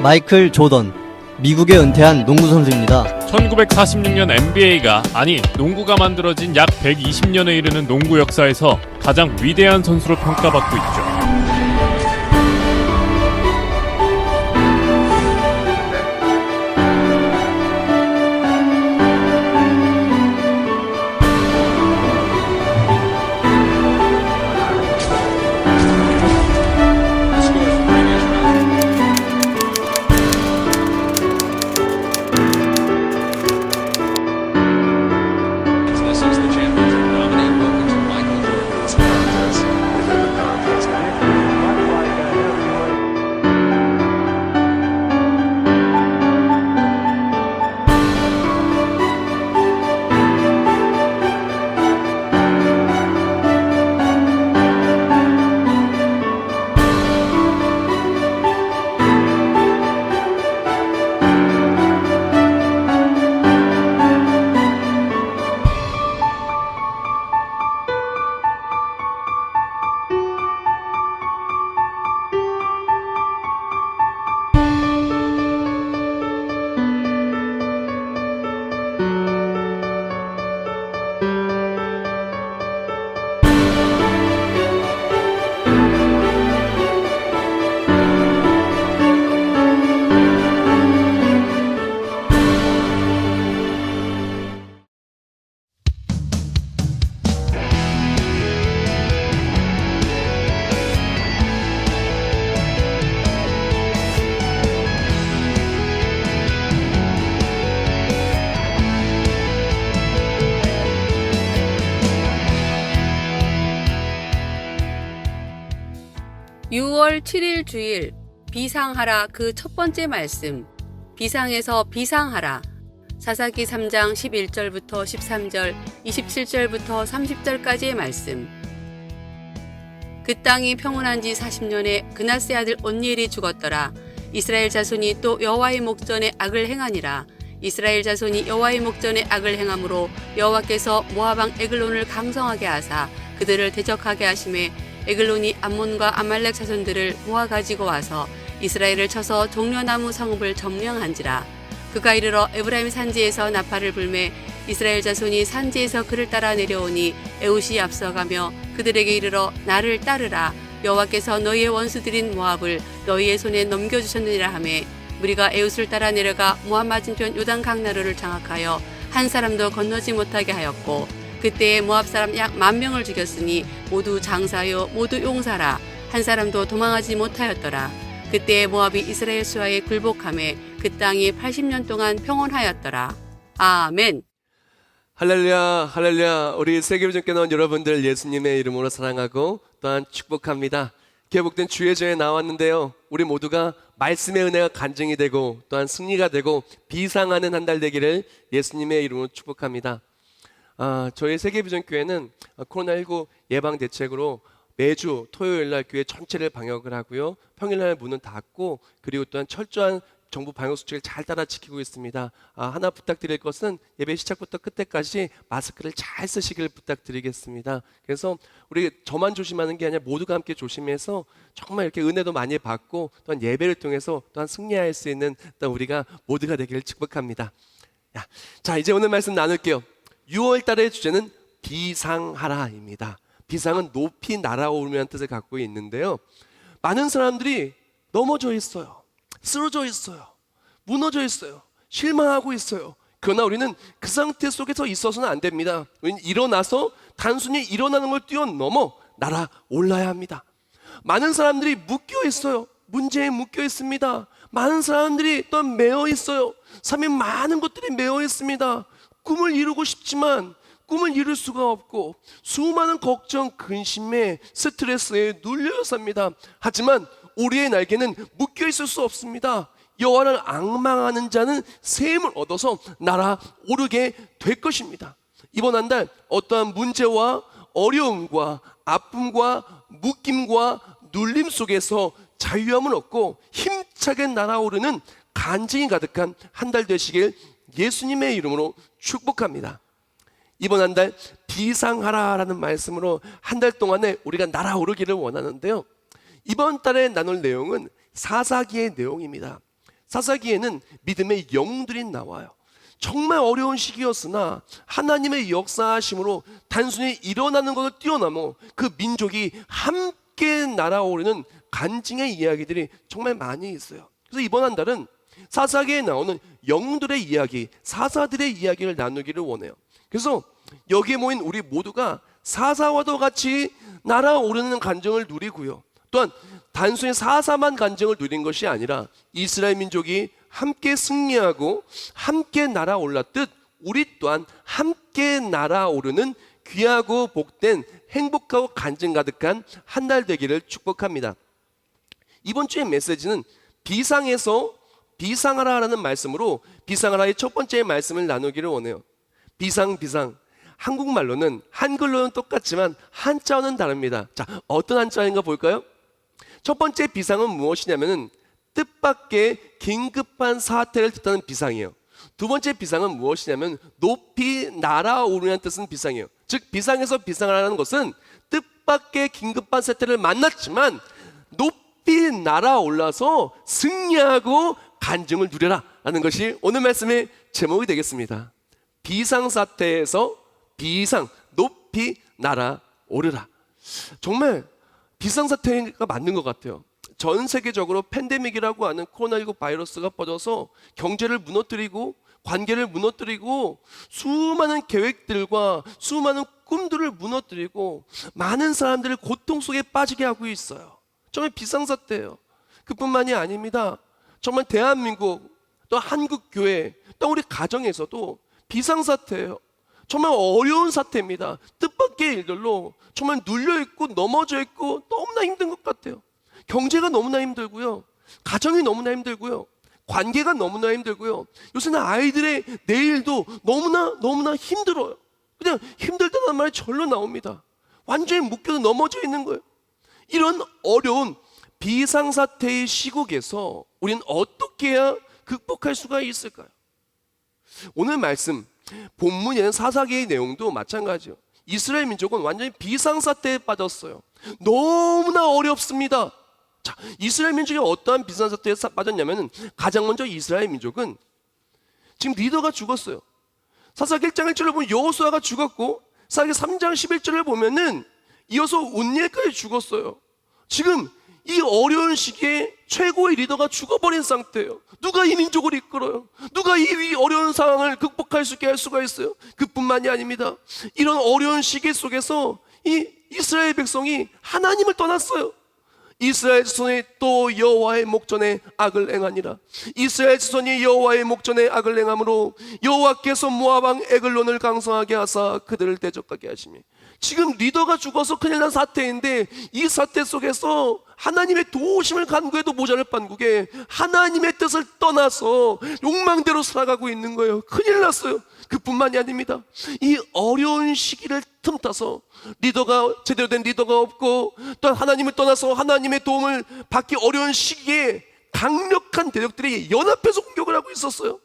마이클 조던, 미국에 은퇴한 농구 선수입니다. 1946년 NBA가 농구가 만들어진 약 120년에 이르는 농구 역사에서 가장 위대한 선수로 평가받고 있죠. (6월 7일) 주일 비상하라 그 첫 번째 말씀. 비상에서 비상하라. 사사기 3장 11절부터 13절, 27절부터 30절까지의 말씀. 그 땅이 평온한 지 40년에 그나스의 아들 온니엘이 죽었더라. 이스라엘 자손이 또 여호와의 목전에 악을 행하니라. 이스라엘 자손이 여호와의 목전에 악을 행함으로 여호와께서 모압 왕 에글론을 강성하게 하사 그들을 대적하게 하심에 에글론이 암몬과 아말렉 자손들을 모아 가지고 와서 이스라엘을 쳐서 종려나무 성읍을 점령한지라. 그가 이르러 에브라임 산지에서 나팔을 불매 이스라엘 자손이 산지에서 그를 따라 내려오니 에훗이 앞서가며 그들에게 이르러 나를 따르라. 여호와께서 너희의 원수들인 모압을 너희의 손에 넘겨주셨느니라 하매 무리가 에훗을 따라 내려가 모압 맞은편 요단 강나루를 장악하여 한 사람도 건너지 못하게 하였고 그때에 모압 사람 약 10,000명을 죽였으니 모두 장사요 모두 용사라. 한 사람도 도망하지 못하였더라. 그때에 모압이 이스라엘 수하에 굴복하매 그 땅이 80년 동안 평온하였더라. 아멘. 할렐루야, 할렐루야. 우리 세계비전교회 나온 여러분들 예수님의 이름으로 사랑하고 또한 축복합니다. 개복된 주예전에 나왔는데요, 우리 모두가 말씀의 은혜가 간증이 되고 또한 승리가 되고 비상하는 한 달 되기를 예수님의 이름으로 축복합니다. 저희 세계비전교회는 코로나19 예방 대책으로 매주 토요일날 교회 전체를 방역을 하고요, 평일날 문은 닫고 그리고 또한 철저한 정부 방역 수칙을 잘 따라 지키고 있습니다. 하나 부탁드릴 것은 예배 시작부터 끝때까지 마스크를 잘 쓰시길 부탁드리겠습니다. 그래서 우리 저만 조심하는 게 아니라 모두가 함께 조심해서 정말 이렇게 은혜도 많이 받고 또한 예배를 통해서 또한 승리할 수 있는 또 우리가 모두가 되기를 축복합니다. 자, 이제 오늘 말씀 나눌게요. 6월 달의 주제는 비상하라입니다. 비상은 높이 날아오르는 뜻을 갖고 있는데요, 많은 사람들이 넘어져 있어요, 쓰러져 있어요, 무너져 있어요, 실망하고 있어요. 그러나 우리는 그 상태 속에서 있어서는 안 됩니다. 우리는 일어나서 단순히 일어나는 걸 뛰어넘어 날아올라야 합니다. 많은 사람들이 묶여 있어요. 문제에 묶여 있습니다. 많은 사람들이 또 매여 있어요. 삶에 많은 것들이 매여 있습니다. 꿈을 이루고 싶지만 꿈을 이룰 수가 없고 수많은 걱정, 근심에 스트레스에 눌려 삽니다. 하지만 우리의 날개는 묶여 있을 수 없습니다. 여호와를 앙망하는 자는 새 힘을 얻어서 날아오르게 될 것입니다. 이번 한 달 어떠한 문제와 어려움과 아픔과 묶임과 눌림 속에서 자유함을 얻고 힘차게 날아오르는 간증이 가득한 한 달 되시길 예수님의 이름으로 축복합니다. 이번 한 달 비상하라라는 말씀으로 한 달 동안에 우리가 날아오르기를 원하는데요, 이번 달에 나눌 내용은 사사기의 내용입니다. 사사기에는 믿음의 영들이 나와요. 정말 어려운 시기였으나 하나님의 역사하심으로 단순히 일어나는 것을 뛰어넘어 그 민족이 함께 날아오르는 간증의 이야기들이 정말 많이 있어요. 그래서 이번 한 달은 사사기에 나오는 영들의 이야기, 사사들의 이야기를 나누기를 원해요. 그래서 여기에 모인 우리 모두가 사사와도 같이 날아오르는 간증을 누리고요. 또한 단순히 사사만 간증을 누린 것이 아니라 이스라엘 민족이 함께 승리하고 함께 날아올랐듯 우리 또한 함께 날아오르는 귀하고 복된 행복하고 간증 가득한 한 달 되기를 축복합니다. 이번 주의 메시지는 비상에서 비상하라라는 말씀으로 비상하라의 첫 번째 말씀을 나누기를 원해요. 비상. 한국말로는 한글로는 똑같지만 한자어는 다릅니다. 자, 어떤 한자어인가 볼까요? 첫 번째 비상은 무엇이냐면은 뜻밖의 긴급한 사태를 뜻하는 비상이에요. 두 번째 비상은 무엇이냐면 높이 날아오르는 뜻은 비상이에요. 즉 비상에서 비상하라는 것은 뜻밖의 긴급한 사태를 만났지만 높이 날아올라서 승리하고 간증을 누려라 라는 것이 오늘 말씀의 제목이 되겠습니다. 비상사태에서 비상, 높이 날아오르라. 정말 비상사태가 맞는 것 같아요. 전 세계적으로 팬데믹이라고 하는 코로나19 바이러스가 퍼져서 경제를 무너뜨리고 관계를 무너뜨리고 수많은 계획들과 수많은 꿈들을 무너뜨리고 많은 사람들을 고통 속에 빠지게 하고 있어요. 정말 비상사태예요. 그뿐만이 아닙니다. 정말 대한민국 또 한국교회 또 우리 가정에서도 비상사태예요. 정말 어려운 사태입니다. 뜻밖의 일들로 정말 눌려있고 넘어져있고 너무나 힘든 것 같아요. 경제가 너무나 힘들고요. 가정이 너무나 힘들고요. 관계가 너무나 힘들고요. 요새는 아이들의 내일도 너무나 힘들어요. 그냥 힘들다는 말이 절로 나옵니다. 완전히 묶여서 넘어져 있는 거예요. 이런 어려운 비상사태의 시국에서 우리는 어떻게 해야 극복할 수가 있을까요? 오늘 말씀 본문에는 사사기의 내용도 마찬가지예요. 이스라엘 민족은 완전히 비상사태에 빠졌어요. 너무나 어렵습니다. 자, 이스라엘 민족이 어떠한 비상사태에 빠졌냐면 가장 먼저 이스라엘 민족은 지금 리더가 죽었어요. 사사기 1장 1절을 보면 여호수아가 죽었고 사사기 3장 11절을 보면은 이어서 온니엘까지 죽었어요. 지금 이 어려운 시기에 최고의 리더가 죽어버린 상태예요. 누가 이 민족을 이끌어요? 누가 이 어려운 상황을 극복할 수 있게 할 수가 있어요? 그뿐만이 아닙니다. 이런 어려운 시기 속에서 이 이스라엘 백성이 하나님을 떠났어요. 이스라엘 자손이 또 여호와의 목전에 악을 행하니라. 이스라엘 자손이 여호와의 목전에 악을 행함으로 여호와께서 모압 왕 에글론을 강성하게 하사 그들을 대적하게 하시니. 지금 리더가 죽어서 큰일 난 사태인데 이 사태 속에서 하나님의 도우심을 간구해도 모자랄 판국에 하나님의 뜻을 떠나서 욕망대로 살아가고 있는 거예요. 큰일 났어요. 그뿐만이 아닙니다. 이 어려운 시기를 틈타서 리더가 제대로 된 리더가 없고 또 하나님을 떠나서 하나님의 도움을 받기 어려운 시기에 강력한 대적들이 연합해서 공격을 하고 있었어요.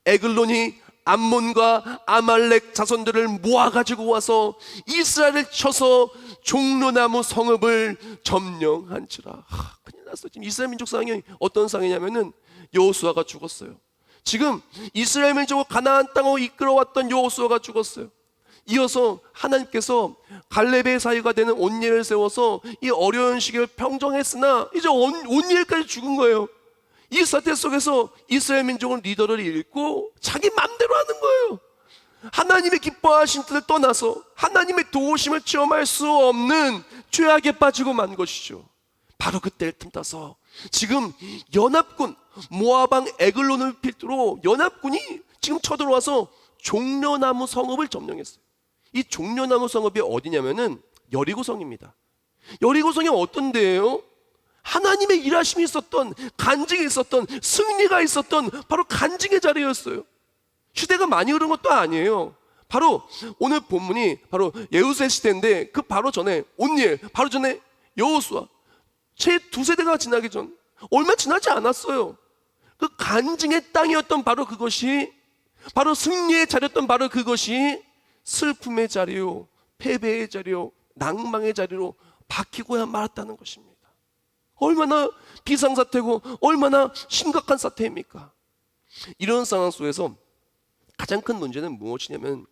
에글론이 암몬과 아말렉 자손들을 모아가지고 와서 이스라엘을 쳐서 종려나무 성읍을 점령한지라. 큰일 났어요. 지금 이스라엘 민족 상황이 어떤 상황이냐면은 여호수아가 죽었어요. 지금 이스라엘 민족을 가나안 땅으로 이끌어왔던 여호수아가 죽었어요. 이어서 하나님께서 갈렙의 사위가 되는 온니엘을 세워서 이 어려운 시기를 평정했으나 이제 온니엘까지 죽은 거예요. 이 사태 속에서 이스라엘 민족은 리더를 잃고 자기 맘대로 하는 거예요. 하나님의 기뻐하신 뜻을 떠나서 하나님의 도우심을 체험할 수 없는 죄악에 빠지고 만 것이죠. 바로 그때를 틈타서 지금 연합군 모압 왕 에글론을 필두로 연합군이 지금 쳐들어와서 종려나무 성읍을 점령했어요. 이 종려나무 성읍이 어디냐면은 여리고성입니다. 여리고성이 어떤 데예요? 하나님의 일하심이 있었던, 간증이 있었던, 승리가 있었던 바로 간증의 자리였어요. 시대가 많이 흐른 것도 아니에요. 바로 오늘 본문이 바로 예후세 시대인데 그 바로 전에 온니엘, 바로 전에 여호수아, 채 두 세대가 지나기 전 얼마 지나지 않았어요. 그 간증의 땅이었던 바로 그것이, 바로 승리의 자리였던 바로 그것이 슬픔의 자리요, 패배의 자리요, 낭망의 자리로 바뀌고야 말았다는 것입니다. 얼마나 비상사태고 얼마나 심각한 사태입니까? 이런 상황 속에서 가장 큰 문제는 무엇이냐면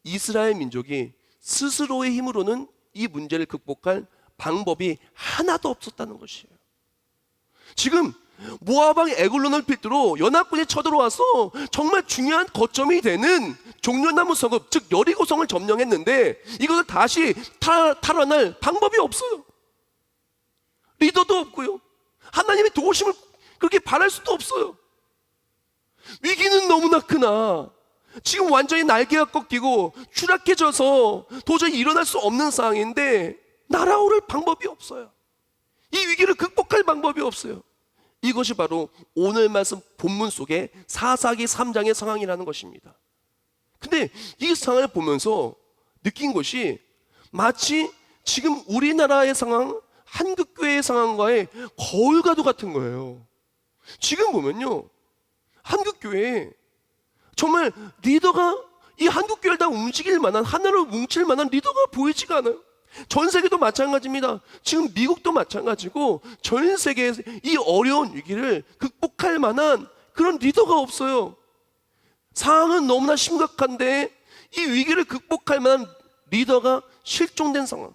이스라엘 민족이 스스로의 힘으로는 이 문제를 극복할 방법이 하나도 없었다는 것이에요. 지금 모압 왕 에글론을 필두로 연합군이 쳐들어와서 정말 중요한 거점이 되는 종려나무 성읍, 즉 여리고성을 점령했는데 이것을 다시 탈환할 방법이 없어요. 리더도 없고요. 하나님의 도우심을 그렇게 바랄 수도 없어요. 위기는 너무나 크나 지금 완전히 날개가 꺾이고 추락해져서 도저히 일어날 수 없는 상황인데 날아오를 방법이 없어요. 이 위기를 극복할 방법이 없어요. 이것이 바로 오늘 말씀 본문 속에 사사기 3장의 상황이라는 것입니다. 근데 이 상황을 보면서 느낀 것이 마치 지금 우리나라의 상황, 한국교회의 상황과의 거울과도 같은 거예요. 지금 보면요, 한국교회에 정말 리더가 이 한국교회를 다 움직일 만한, 하나로 뭉칠 만한 리더가 보이지가 않아요. 전 세계도 마찬가지입니다. 지금 미국도 마찬가지고 전 세계에 이 어려운 위기를 극복할 만한 그런 리더가 없어요. 상황은 너무나 심각한데 이 위기를 극복할 만한 리더가 실종된 상황.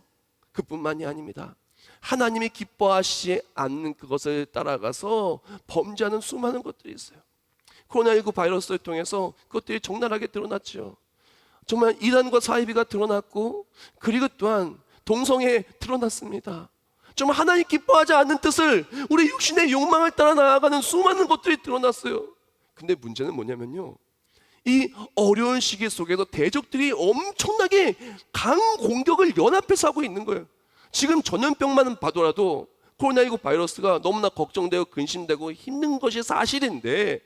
그뿐만이 아닙니다. 하나님이 기뻐하시지 않는 그것을 따라가서 범죄하는 수많은 것들이 있어요. 코로나19 바이러스를 통해서 그것들이 적나라하게 드러났죠. 정말 이단과 사이비가 드러났고, 그리고 또한 동성애 드러났습니다. 정말 하나님 기뻐하지 않는 뜻을, 우리 육신의 욕망을 따라 나아가는 수많은 것들이 드러났어요. 근데 문제는 뭐냐면요, 이 어려운 시기 속에서 대적들이 엄청나게 강 공격을 연합해서 하고 있는 거예요. 지금 전염병만 봐더라도 코로나19 바이러스가 너무나 걱정되고 근심되고 힘든 것이 사실인데,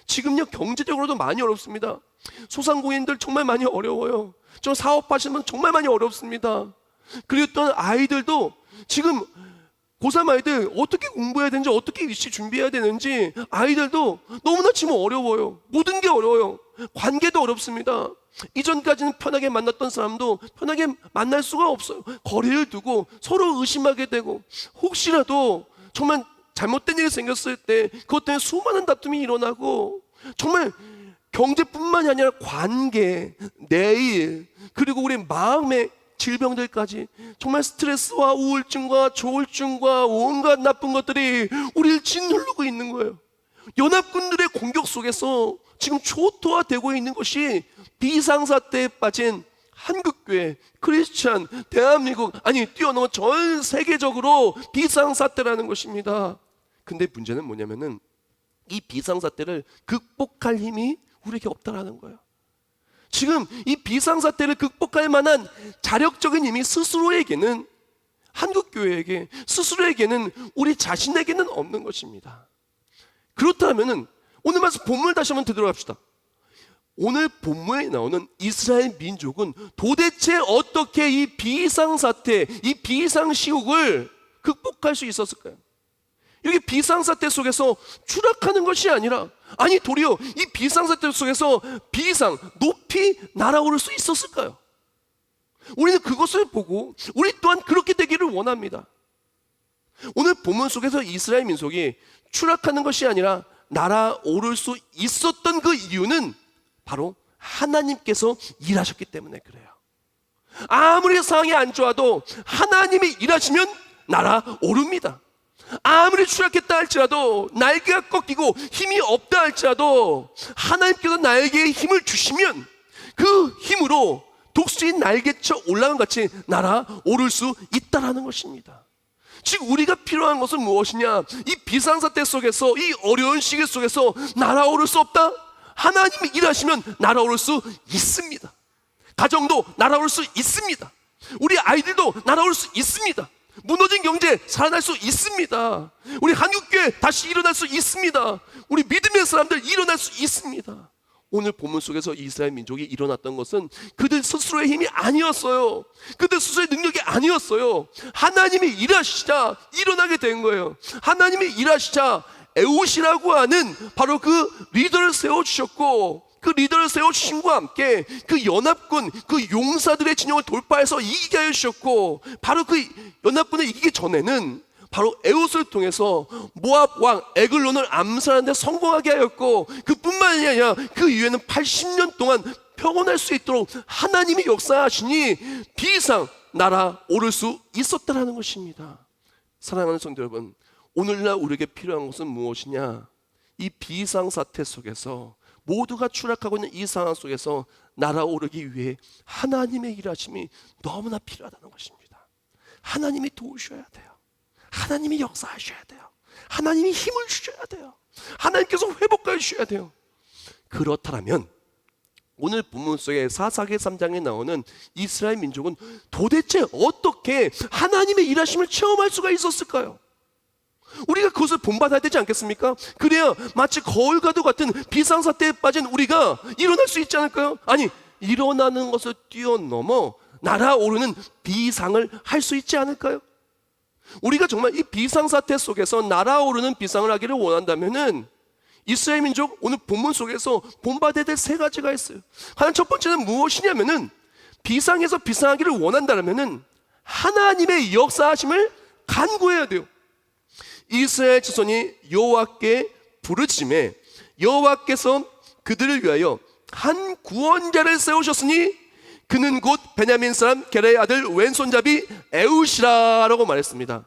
지금요 경제적으로도 많이 어렵습니다. 소상공인들 정말 많이 어려워요. 저 사업하시는 분 정말 많이 어렵습니다. 그리고 또 아이들도 지금 고3 아이들 어떻게 공부해야 되는지, 어떻게 입시 준비해야 되는지 아이들도 너무나 지금 어려워요. 모든 게 어려워요. 관계도 어렵습니다. 이전까지는 편하게 만났던 사람도 편하게 만날 수가 없어요. 거리를 두고 서로 의심하게 되고, 혹시라도 정말 잘못된 일이 생겼을 때 그것 때문에 수많은 다툼이 일어나고, 정말 경제뿐만이 아니라 관계, 내일, 그리고 우리 마음의 질병들까지 정말 스트레스와 우울증과 조울증과 온갖 나쁜 것들이 우리를 짓누르고 있는 거예요. 연합군들의 공격 속에서 지금 초토화되고 있는 것이 비상사태에 빠진 한국교회, 크리스찬, 대한민국, 아니 뛰어넘어 전 세계적으로 비상사태라는 것입니다. 근데 문제는 뭐냐면은 이 비상사태를 극복할 힘이 우리에게 없다라는 거예요. 지금 이 비상사태를 극복할 만한 자력적인 힘이 스스로에게는, 한국교회에게, 스스로에게는, 우리 자신에게는 없는 것입니다. 그렇다면은 오늘 말씀 본문을 다시 한번 되돌아갑시다. 오늘 본문에 나오는 이스라엘 민족은 도대체 어떻게 이 비상사태, 이 비상시국을 극복할 수 있었을까요? 이렇게 비상사태 속에서 추락하는 것이 아니라, 아니 도리어 이 비상사태 속에서 높이 날아오를 수 있었을까요? 우리는 그것을 보고 우리 또한 그렇게 되기를 원합니다. 오늘 본문 속에서 이스라엘 민족이 추락하는 것이 아니라 날아오를 수 있었던 그 이유는 바로 하나님께서 일하셨기 때문에 그래요. 아무리 상황이 안 좋아도 하나님이 일하시면 날아오릅니다. 아무리 추락했다 할지라도, 날개가 꺾이고 힘이 없다 할지라도 하나님께서 날개에 힘을 주시면 그 힘으로 독수리 날개쳐 올라간 같이 날아오를 수 있다라는 것입니다. 즉 우리가 필요한 것은 무엇이냐? 이 비상사태 속에서, 이 어려운 시기 속에서 날아오를 수 없다? 하나님이 일하시면 날아오를 수 있습니다. 가정도 날아올 수 있습니다. 우리 아이들도 날아올 수 있습니다. 무너진 경제 살아날 수 있습니다. 우리 한국교회 다시 일어날 수 있습니다. 우리 믿음의 사람들 일어날 수 있습니다. 오늘 본문 속에서 이스라엘 민족이 일어났던 것은 그들 스스로의 힘이 아니었어요. 그들 스스로의 능력이 아니었어요. 하나님이 일하시자 일어나게 된 거예요. 하나님이 일하시자 에웃이라고 하는 바로 그 리더를 세워주셨고, 그 리더를 세워주신과 함께 그 연합군, 그 용사들의 진영을 돌파해서 이기게 하여 주셨고, 바로 그 연합군을 이기기 전에는 바로 에웃을 통해서 모압 왕 에글론을 암살하는 데 성공하게 하였고, 그뿐만이 아니라 그 이후에는 80년 동안 평온할 수 있도록 하나님이 역사하시니 비상 날아오를 수 있었다라는 것입니다. 사랑하는 성도 여러분, 오늘날 우리에게 필요한 것은 무엇이냐? 이 비상사태 속에서, 모두가 추락하고 있는 이 상황 속에서 날아오르기 위해 하나님의 일하심이 너무나 필요하다는 것입니다. 하나님이 도우셔야 돼요. 하나님이 역사하셔야 돼요. 하나님이 힘을 주셔야 돼요. 하나님께서 회복해 주셔야 돼요. 그렇다면 오늘 본문 속에 사사기 3장에 나오는 이스라엘 민족은 도대체 어떻게 하나님의 일하심을 체험할 수가 있었을까요? 우리가 그것을 본받아야 되지 않겠습니까? 그래야 마치 거울과도 같은 비상사태에 빠진 우리가 일어날 수 있지 않을까요? 아니, 일어나는 것을 뛰어넘어 날아오르는 비상을 할 수 있지 않을까요? 우리가 정말 이 비상사태 속에서 날아오르는 비상을 하기를 원한다면은 이스라엘 민족 오늘 본문 속에서 본받아야 될 세 가지가 있어요. 가장 첫 번째는 무엇이냐면은, 비상에서 비상하기를 원한다면은 하나님의 역사하심을 간구해야 돼요. 이스라엘 자손이 여호와께 부르짖음에 여호와께서 그들을 위하여 한 구원자를 세우셨으니 그는 곧 베냐민 사람 게라의 아들 왼손잡이 에웃이라라고 말했습니다.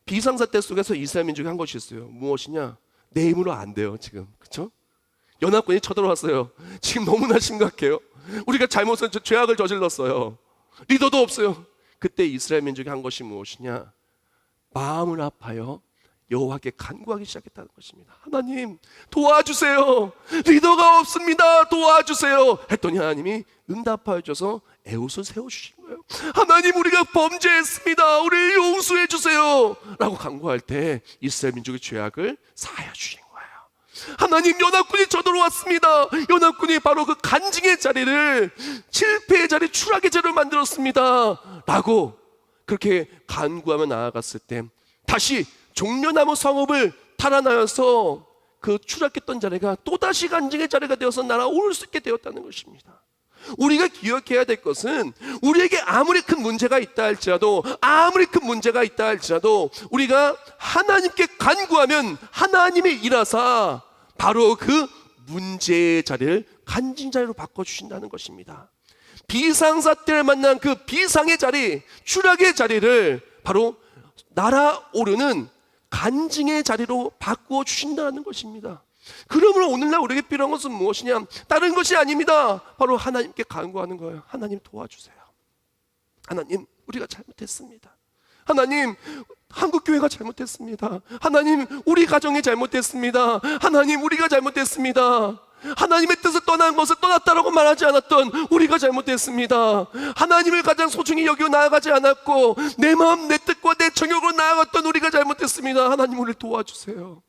비상사태 속에서 이스라엘 민족이 한 것이 있어요. 무엇이냐? 내 힘으로 안 돼요, 지금. 그렇죠? 연합군이 쳐들어왔어요. 지금 너무나 심각해요. 우리가 잘못한 죄악을 저질렀어요. 리더도 없어요. 그때 이스라엘 민족이 한 것이 무엇이냐? 마음을 아파요 여호와께 간구하기 시작했다는 것입니다. 하나님 도와주세요. 리더가 없습니다. 도와주세요. 했더니 하나님이 응답하여 주셔서 에웃을 세워주신 거예요. 하나님, 우리가 범죄했습니다. 우리를 용서해 주세요 라고 간구할 때 이스라엘 민족의 죄악을 사하여 주신 거예요. 하나님, 연합군이 쳐들어왔습니다. 연합군이 바로 그 간증의 자리를, 실패의 자리, 추락의 자리를 만들었습니다 라고 그렇게 간구하며 나아갔을 때 다시 종려나무 성읍을 탈환하여서 그 추락했던 자리가 또다시 간증의 자리가 되어서 날아오를 수 있게 되었다는 것입니다. 우리가 기억해야 될 것은, 우리에게 아무리 큰 문제가 있다 할지라도, 우리가 하나님께 간구하면 하나님이 일하사 바로 그 문제의 자리를 간증 자리로 바꿔주신다는 것입니다. 비상사태를 만난 그 비상의 자리, 추락의 자리를 바로 날아오르는 간증의 자리로 바꾸어 주신다는 것입니다. 그러므로 오늘날 우리에게 필요한 것은 무엇이냐? 다른 것이 아닙니다. 바로 하나님께 간구하는 거예요. 하나님 도와주세요. 하나님, 우리가 잘못했습니다. 하나님, 한국교회가 잘못했습니다. 하나님, 우리 가정이 잘못했습니다. 하나님, 우리가 잘못했습니다. 하나님의 뜻을 떠난 것을 떠났다라고 말하지 않았던 우리가 잘못했습니다. 하나님을 가장 소중히 여기고 나아가지 않았고 내 마음, 내 뜻과 내 정욕으로 나아갔던 우리가 잘못했습니다. 하나님, 우리를 도와주세요.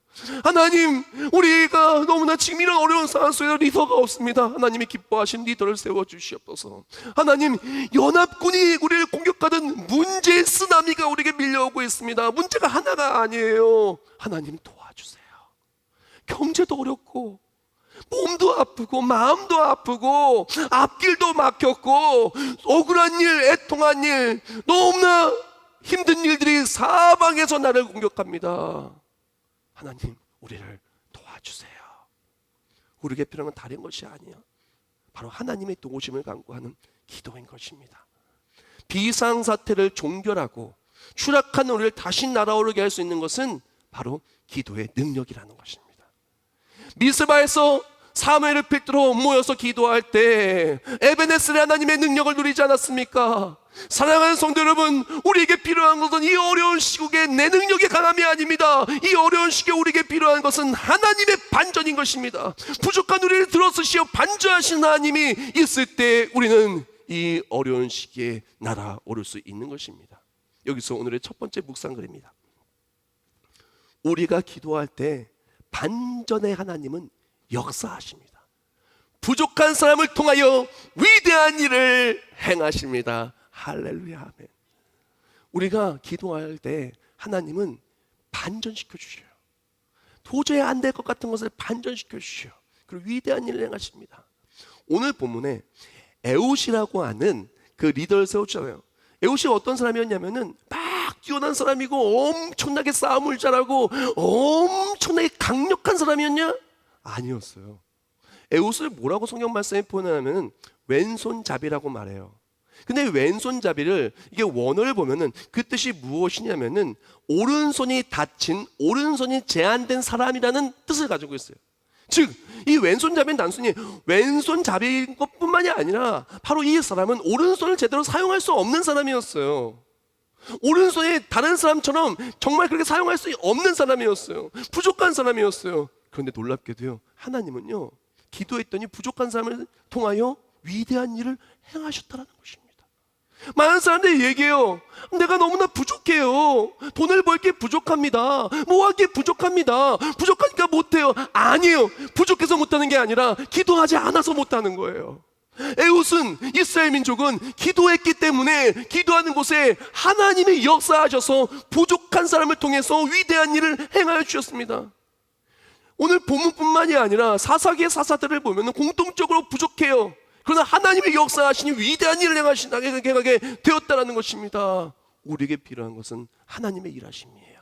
하나님, 우리가 너무나 지금 이런 어려운 상황 속에서 리더가 없습니다. 하나님이 기뻐하신 리더를 세워주시옵소서. 하나님, 연합군이 우리를 공격하던 문제의 쓰나미가 우리에게 밀려오고 있습니다. 문제가 하나가 아니에요. 하나님 도와주세요. 경제도 어렵고 몸도 아프고 마음도 아프고 앞길도 막혔고 억울한 일, 애통한 일, 너무나 힘든 일들이 사방에서 나를 공격합니다. 하나님, 우리를 도와주세요. 우리에게 필요한 건 다른 것이 아니야. 바로 하나님의 도우심을 간구하는 기도인 것입니다. 비상사태를 종결하고 추락한 우리를 다시 날아오르게 할 수 있는 것은 바로 기도의 능력이라는 것입니다. 미스바에서 사무엘을 필두로 모여서 기도할 때 에베네셀의 하나님의 능력을 누리지 않았습니까? 사랑하는 성도 여러분, 우리에게 필요한 것은 이 어려운 시국에 내 능력의 강함이 아닙니다. 이 어려운 시기에 우리에게 필요한 것은 하나님의 반전인 것입니다. 부족한 우리를 들어쓰시어 반전하신 하나님이 있을 때 우리는 이 어려운 시기에 날아오를 수 있는 것입니다. 여기서 오늘의 첫 번째 묵상글입니다. 우리가 기도할 때 반전의 하나님은 역사하십니다. 부족한 사람을 통하여 위대한 일을 행하십니다. 할렐루야, 아멘. 우리가 기도할 때 하나님은 반전시켜 주셔요. 도저히 안 될 것 같은 것을 반전시켜 주셔요. 그리고 위대한 일을 행하십니다. 오늘 본문에 에웃이라고 하는 그 리더를 세우잖아요. 에웃이 어떤 사람이었냐면은 막 뛰어난 사람이고 엄청나게 싸움을 잘하고 엄청나게 강력한 사람이었냐? 아니었어요. 에웃을 뭐라고 성경 말씀에 표현하면 왼손잡이라고 말해요. 근데 왼손잡이를 이게 원어를 보면은 그 뜻이 무엇이냐면은 오른손이 닫힌, 오른손이 제한된 사람이라는 뜻을 가지고 있어요. 즉, 이 왼손잡이는 단순히 왼손잡이인 것뿐만이 아니라 바로 이 사람은 오른손을 제대로 사용할 수 없는 사람이었어요. 오른손이 다른 사람처럼 정말 그렇게 사용할 수 없는 사람이었어요. 부족한 사람이었어요. 그런데 놀랍게도요, 하나님은요, 기도했더니 부족한 사람을 통하여 위대한 일을 행하셨다라는 것입니다. 많은 사람들이 얘기해요. 내가 너무나 부족해요. 돈을 벌 게 부족합니다. 뭐 하기에 부족합니다. 부족하니까 못해요. 아니에요. 부족해서 못하는 게 아니라 기도하지 않아서 못하는 거예요. 에웃은, 이스라엘 민족은 기도했기 때문에 기도하는 곳에 하나님이 역사하셔서 부족한 사람을 통해서 위대한 일을 행하여 주셨습니다. 오늘 본문뿐만이 아니라 사사기의 사사들을 보면 공통적으로 부족해요. 그러나 하나님의 역사하시니 위대한 일을 행하게 되었다는 것입니다. 우리에게 필요한 것은 하나님의 일하심이에요.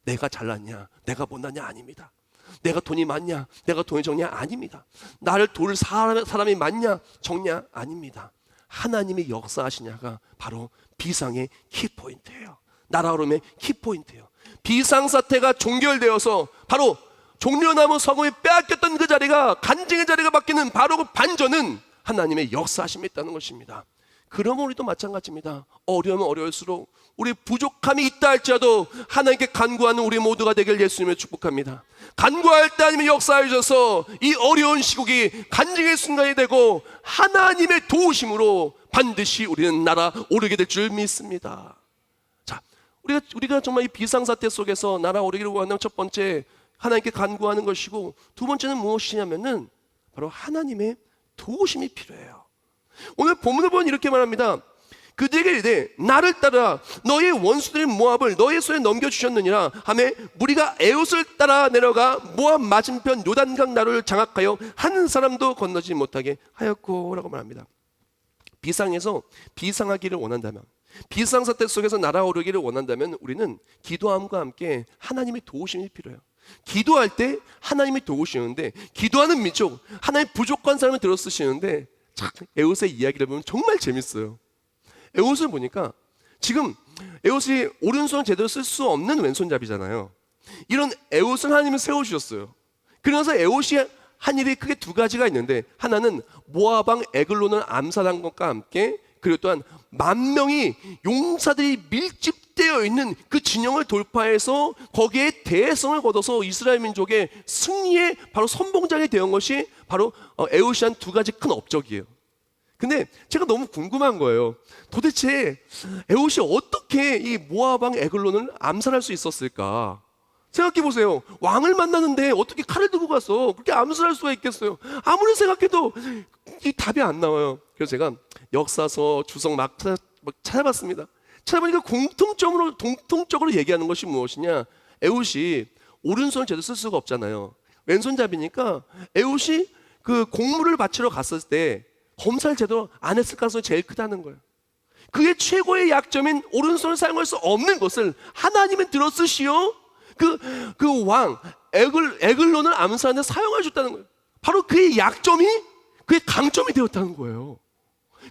내가 잘났냐, 내가 못났냐 아닙니다. 내가 돈이 많냐, 내가 돈이 적냐 아닙니다. 나를 도울 사람이 많냐, 적냐 아닙니다. 하나님의 역사하시냐가 바로 비상의 키포인트예요. 나라 흐름의 키포인트예요. 비상사태가 종결되어서 바로 종려나무 성읍이 빼앗겼던 그 자리가 간증의 자리가 바뀌는 바로 그 반전은 하나님의 역사하심이 있다는 것입니다. 그러면 우리도 마찬가지입니다. 어려우면 어려울수록 우리 부족함이 있다 할지라도 하나님께 간구하는 우리 모두가 되길 예수님을 축복합니다. 간구할 때 하나님의 역사해 주셔서 이 어려운 시국이 간증의 순간이 되고 하나님의 도우심으로 반드시 우리는 날아 오르게 될 줄 믿습니다. 자, 우리가 정말 이 비상사태 속에서 날아오르기를 원하는 첫 번째 하나님께 간구하는 것이고, 두 번째는 무엇이냐면은 바로 하나님의 도우심이 필요해요. 오늘 본문을 보면 이렇게 말합니다. 그들에게 이르되 나를 따라 너의 원수들인 모압을 너의 손에 넘겨주셨느니라 하며 무리가 에웃을 따라 내려가 모압 맞은편 요단강 나루를 장악하여 한 사람도 건너지 못하게 하였고 라고 말합니다. 비상에서 비상하기를 원한다면, 비상사태 속에서 날아오르기를 원한다면 우리는 기도함과 함께 하나님의 도우심이 필요해요. 기도할 때 하나님이 도우시는데, 기도하는 민족 하나님 부족한 사람을 들어 쓰시는데, 참 에웃의 이야기를 보면 정말 재밌어요. 에웃을 보니까 지금 에웃이 오른손을 제대로 쓸 수 없는 왼손잡이잖아요. 이런 에웃을 하나님은 세워주셨어요. 그래서 에웃이 한 일이 크게 두 가지가 있는데, 하나는 모압왕 에글론을 암살한 것과 함께, 그리고 또한 10,000명이 용사들이 밀집되어 있는 그 진영을 돌파해서 거기에 대성을 거둬서 이스라엘 민족의 승리의 바로 선봉장이 되는 것이 바로 에웃이 한 두 가지 큰 업적이에요. 근데 제가 너무 궁금한 거예요. 도대체 에웃이 어떻게 이 모압왕 에글론을 암살할 수 있었을까? 생각해 보세요. 왕을 만나는데 어떻게 칼을 들고 가서 그렇게 암살할 수가 있겠어요? 아무리 생각해도 이 답이 안 나와요. 그래서 제가 역사서 주석 막 찾아봤습니다. 찾아보니까 공통적으로 얘기하는 것이 무엇이냐? 에웃이 오른손을 제대로 쓸 수가 없잖아요. 왼손잡이니까 에웃이 그 공물을 바치러 갔을 때 검사를 제대로 안 했을 가능성이 제일 크다는 거예요. 그의 최고의 약점인 오른손을 사용할 수 없는 것을 하나님은 들어 쓰시어 그 왕 에글론을 암살하는데 사용해 줬다는 거예요. 바로 그의 약점이 그의 강점이 되었다는 거예요.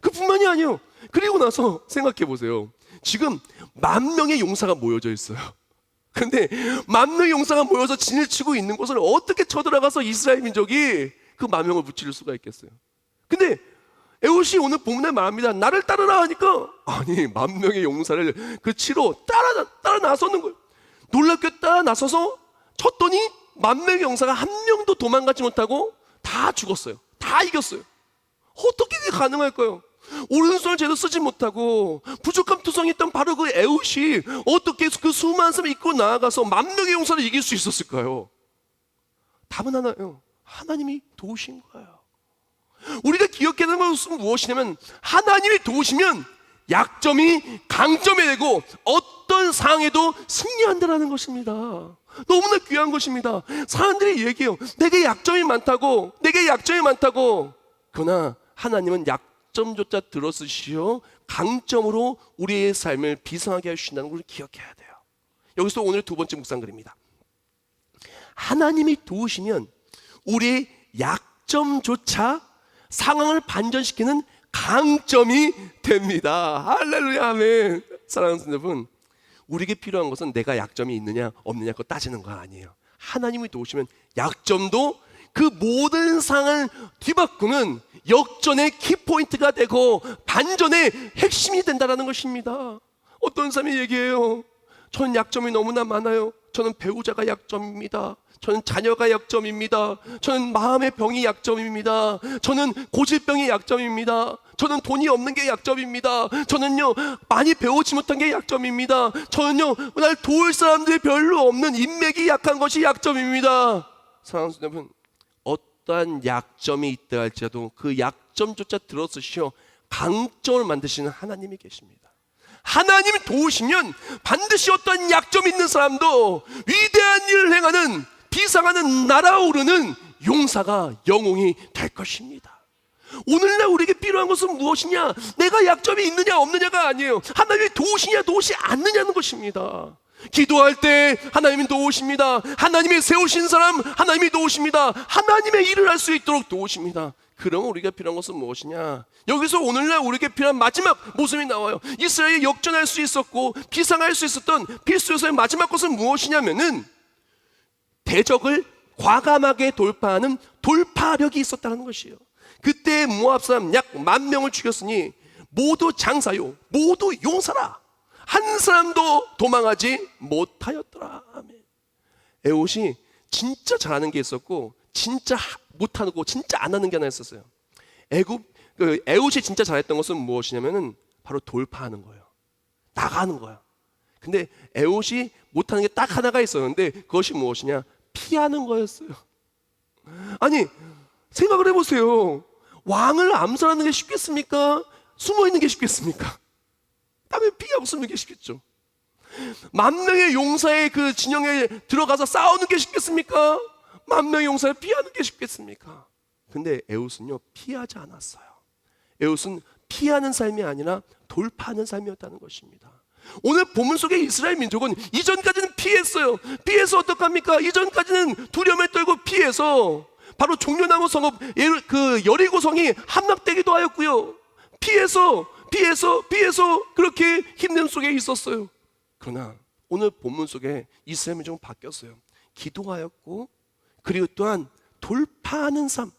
그뿐만이 아니에요. 그리고 나서 생각해 보세요. 지금 10,000명의 용사가 모여져 있어요. 근데 10,000명의 용사가 모여서 진을 치고 있는 곳을 어떻게 쳐들어가서 이스라엘 민족이 그 10,000명을 무찌를 수가 있겠어요? 근데 에웃이 오늘 본문에 말합니다. 나를 따르라 하니까, 아니 10,000명의 용사를 그 치로 따라 나서는 거예요. 놀랍게 따라 나서서 쳤더니 10,000명의 용사가 한 명도 도망가지 못하고 다 죽었어요. 다 이겼어요. 어떻게 이게 가능할까요? 오른손을 제대로 쓰지 못하고 부족함 투성했던 바로 그 에웃이 어떻게 그 수많은 사람을 이끌고 나아가서 10,000명의 용사를 이길 수 있었을까요? 답은 하나예요. 하나님이 도우신 거예요. 우리가 기억해야 되는 것은 무엇이냐면, 하나님이 도우시면 약점이 강점이 되고 어떤 상황에도 승리한다는 것입니다. 너무나 귀한 것입니다. 사람들이 얘기해요. 내게 약점이 많다고. 그러나 하나님은 약점조차 들어쓰시어 강점으로 우리의 삶을 비상하게 하신다는 걸 기억해야 돼요. 여기서 오늘 두 번째 묵상글입니다. 하나님이 도우시면 우리의 약점조차 상황을 반전시키는 강점이 됩니다. 할렐루야, 아멘. 사랑하는 여러분, 우리에게 필요한 것은 내가 약점이 있느냐 없느냐 그거 따지는 거 아니에요. 하나님이 도우시면 약점도 그 모든 상황을 뒤바꾸는 역전의 키포인트가 되고 반전의 핵심이 된다는 것입니다. 어떤 사람이 얘기해요. 저는 약점이 너무나 많아요. 저는 배우자가 약점입니다. 저는 자녀가 약점입니다. 저는 마음의 병이 약점입니다. 저는 고질병이 약점입니다. 저는 돈이 없는 게 약점입니다. 저는요 많이 배우지 못한 게 약점입니다. 저는요 날 도울 사람들이 별로 없는 인맥이 약한 것이 약점입니다. 사랑하는 여러분, 어떠한 약점이 있다 할지라도 그 약점조차 들어쓰시어 강점을 만드시는 하나님이 계십니다. 하나님이 도우시면 반드시 어떤 약점 있는 사람도 위대한 일을 행하는 비상하는 날아오르는 용사가 영웅이 될 것입니다. 오늘날 우리에게 필요한 것은 무엇이냐? 내가 약점이 있느냐 없느냐가 아니에요. 하나님이 도우시냐 도우시 않느냐는 것입니다. 기도할 때 하나님이 도우십니다. 하나님이 세우신 사람 하나님이 도우십니다. 하나님의 일을 할 수 있도록 도우십니다. 그러면 우리가 필요한 것은 무엇이냐? 여기서 오늘날 우리에게 필요한 마지막 모습이 나와요. 이스라엘이 역전할 수 있었고 비상할 수 있었던 필수 요소의 마지막 것은 무엇이냐면은 대적을 과감하게 돌파하는 돌파력이 있었다는 것이에요. 그때 모압 사람 약 10,000명을 죽였으니 모두 장사요 모두 용사라. 한 사람도 도망하지 못하였더라. 아멘. 에봇이 진짜 잘하는 게 있었고 진짜 못하고 진짜 안 하는 게 하나 있었어요. 에봇이 진짜 잘했던 것은 무엇이냐면은 바로 돌파하는 거예요. 나가는 거야. 근데 에봇이 못하는 게 딱 하나가 있었는데 그것이 무엇이냐? 피하는 거였어요. 아니 생각을 해보세요. 왕을 암살하는 게 쉽겠습니까? 숨어 있는 게 쉽겠습니까? 당연히 피하고 숨는 게 쉽겠죠. 10,000명의 용사의 그 진영에 들어가서 싸우는 게 쉽겠습니까? 10,000명의 용사를 피하는 게 쉽겠습니까? 근데 에봇은요 피하지 않았어요. 에봇은 피하는 삶이 아니라 돌파하는 삶이었다는 것입니다. 오늘 본문 속의 이스라엘 민족은 이전까지는 피했어요. 피해서 어떡합니까? 이전까지는 두려움에 떨고 피해서 바로 종려나무 성읍 그 여리고성이 함락되기도 하였고요. 피해서 그렇게 힘듦 속에 있었어요. 그러나 오늘 본문 속에 이스라엘 민족은 바뀌었어요. 기도하였고 그리고 또한 돌파하는 삶,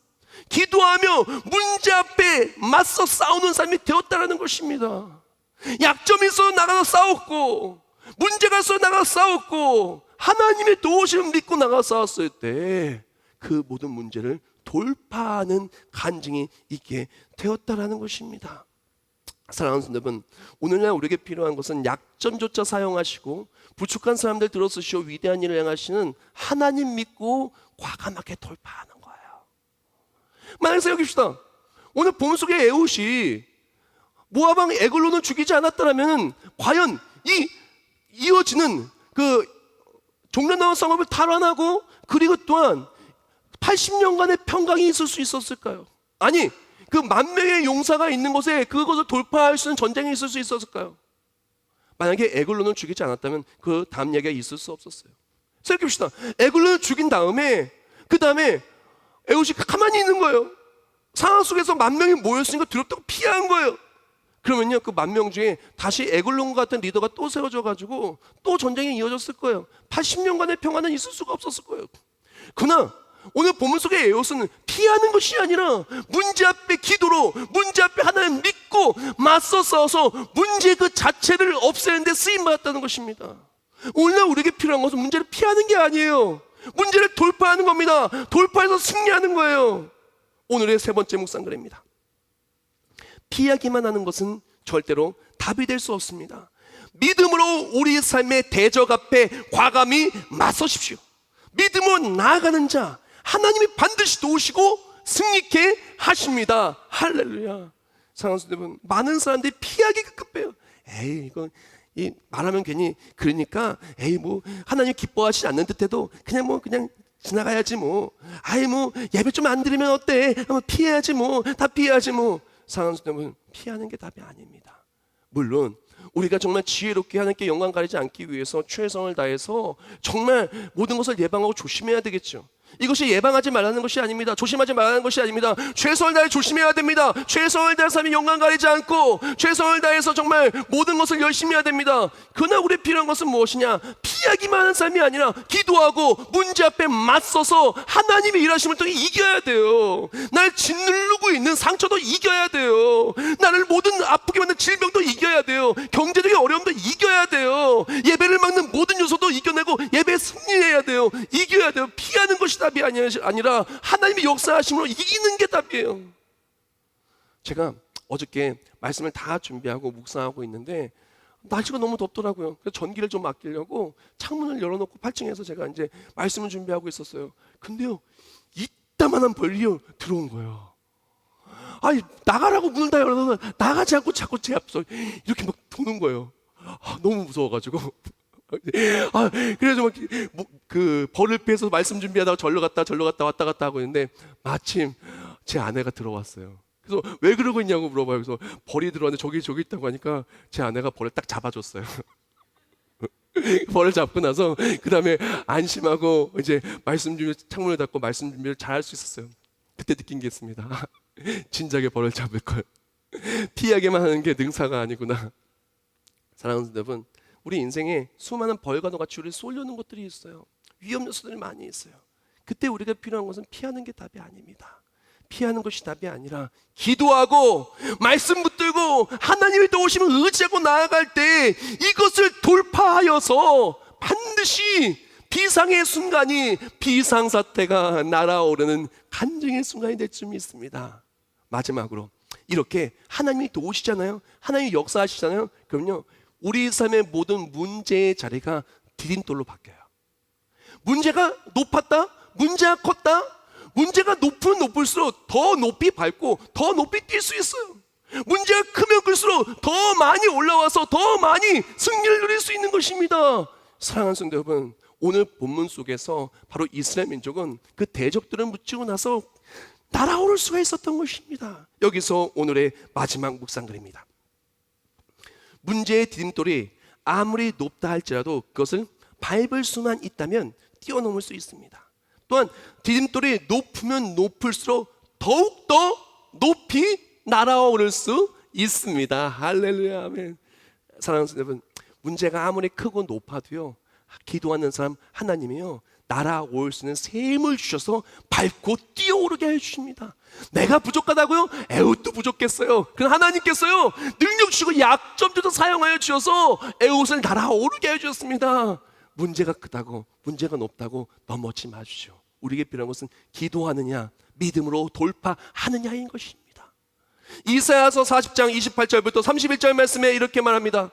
기도하며 문제 앞에 맞서 싸우는 삶이 되었다는 것입니다. 약점이 있어 나가서 싸웠고 문제가 있어 나가서 싸웠고 하나님의 도우심을 믿고 나가서 싸웠을 때 그 모든 문제를 돌파하는 간증이 있게 되었다는 것입니다. 사랑하는 여러분, 오늘날 우리에게 필요한 것은 약점조차 사용하시고 부족한 사람들 들어쓰시오 위대한 일을 행하시는 하나님 믿고 과감하게 돌파하는 거예요. 만약에 생각해봅시다. 오늘 본문 속의 에봇이 모압왕 에글론을 죽이지 않았다면 과연 이어지는 그 종려나무 성읍을 탈환하고 그리고 또한 80년간의 평강이 있을 수 있었을까요? 아니 그 10,000명의 용사가 있는 곳에 그것을 돌파할 수 있는 전쟁이 있을 수 있었을까요? 만약에 에글론을 죽이지 않았다면 그 다음 얘기가 있을 수 없었어요. 생각해봅시다. 에글론을 죽인 다음에 그 다음에 에봇이 가만히 있는 거예요. 상황 속에서 10,000명이 모였으니까 두렵다고 피한 거예요. 그러면요 그 10,000명 중에 다시 에글론 같은 리더가 또 세워져 가지고 또 전쟁이 이어졌을 거예요. 80년간의 평화는 있을 수가 없었을 거예요. 그러나 오늘 본문 속의 에봇은 피하는 것이 아니라 문제 앞에 기도로 문제 앞에 하나님 믿고 맞서 싸워서 문제 그 자체를 없애는 데 쓰임받았다는 것입니다. 오늘날 우리에게 필요한 것은 문제를 피하는 게 아니에요. 문제를 돌파하는 겁니다. 돌파해서 승리하는 거예요. 오늘의 세 번째 묵상글입니다. 피하기만 하는 것은 절대로 답이 될 수 없습니다. 믿음으로 우리 삶의 대적 앞에 과감히 맞서십시오. 믿음으로 나아가는 자 하나님이 반드시 도우시고 승리케 하십니다. 할렐루야. 사랑하는 여러분, 많은 사람들이 피하기 급급해요. 에이 이거 말하면 괜히 그러니까 에이 뭐 하나님 기뻐하시지 않는 듯해도 그냥 지나가야지 뭐. 아이 뭐 예배 좀 안 드리면 어때? 한번 피해야지 뭐. 다 피해야지 뭐. 사랑하는 여러분, 피하는 게 답이 아닙니다. 물론 우리가 정말 지혜롭게 하나님께 영광 가리지 않기 위해서 최선을 다해서 정말 모든 것을 예방하고 조심해야 되겠죠. 이것이 예방하지 말라는 것이 아닙니다. 조심하지 말라는 것이 아닙니다. 최선을 다해 조심해야 됩니다. 최선을 다해서 하나님 영광 가리지 않고 최선을 다해서 정말 모든 것을 열심히 해야 됩니다. 그러나 우리 필요한 것은 무엇이냐? 피하기만 하는 삶이 아니라 기도하고 문제 앞에 맞서서 하나님의 일하심을 통해 이겨야 돼요. 날 짓누르고 있는 상처도 이겨야 돼요. 나를 모든 아프게 만든 질병도 이겨야 돼요. 경제적인 어려움도 이겨야 돼요. 예배를 막는 모든 요소도 이겨내고 예배에 승리해야 돼요. 이겨야 돼요. 피하는 것이 답이 아니라 하나님의 역사하심으로 이기는 게 답이에요. 제가 어저께 말씀을 다 준비하고 묵상하고 있는데 날씨가 너무 덥더라고요. 그래서 전기를 좀 아끼려고 창문을 열어놓고 8층에서 제가 이제 말씀을 준비하고 있었어요. 근데요, 이따만한 벌이 들어온 거예요. 아니, 나가라고 문을 다 열어서 나가지 않고 자꾸 제 앞서 이렇게 막 도는 거예요. 너무 무서워가지고. 그래서 그 벌을 피해서 말씀 준비하다가 절로 갔다 왔다 갔다 하고 있는데 마침 제 아내가 들어왔어요. 그래서 왜 그러고 있냐고 물어봐요. 그래서 벌이 들어왔는데 저기 있다고 하니까 제 아내가 벌을 딱 잡아줬어요. 벌을 잡고 나서 그 다음에 안심하고 이제 말씀 준비 창문을 닫고 말씀 준비를 잘 할 수 있었어요. 그때 느낀 게 있습니다. 진작에 벌을 잡을 걸. 피하게만 하는 게 능사가 아니구나. 사랑하는 여러분, 우리 인생에 수많은 벌과 같이 우리를 쏠려는 것들이 있어요. 위험 요소들이 많이 있어요. 그때 우리가 필요한 것은 피하는 게 답이 아닙니다. 피하는 것이 답이 아니라 기도하고 말씀 붙들고 하나님의 도우심을 의지하고 나아갈 때 이것을 돌파하여서 반드시 비상의 순간이 비상사태가 날아오르는 간증의 순간이 될 쯤이 있습니다. 마지막으로 이렇게 하나님이 도우시잖아요. 하나님이 역사하시잖아요. 그럼요, 우리 삶의 모든 문제의 자리가 디딤돌로 바뀌어요. 문제가 높았다, 문제가 컸다, 문제가 높으면 높을수록 더 높이 밟고 더 높이 뛸 수 있어요. 문제가 크면 클수록 더 많이 올라와서 더 많이 승리를 누릴 수 있는 것입니다. 사랑하는 성도 여러분, 오늘 본문 속에서 바로 이스라엘 민족은 그 대적들을 무찌고 나서 날아오를 수가 있었던 것입니다. 여기서 오늘의 마지막 묵상글입니다. 문제의 디딤돌이 아무리 높다 할지라도 그것을 밟을 수만 있다면 뛰어넘을 수 있습니다. 또한 디딤돌이 높으면 높을수록 더욱더 높이 날아오를 수 있습니다. 할렐루야, 아멘. 사랑하는 여러분, 문제가 아무리 크고 높아도요, 기도하는 사람 하나님이요, 날아올 수 있는 새 힘을 주셔서 밟고 뛰어오르게 해주십니다. 내가 부족하다고요? 에훗도 부족했어요. 그럼 하나님께서요, 능력 주시고 약점조차 사용하여 주셔서 에훗을 날아오르게 해주셨습니다. 문제가 크다고, 문제가 높다고 넘어지 마십시오. 우리에게 필요한 것은 기도하느냐, 믿음으로 돌파하느냐인 것입니다. 이사야서 40장 28절부터 31절 말씀에 이렇게 말합니다.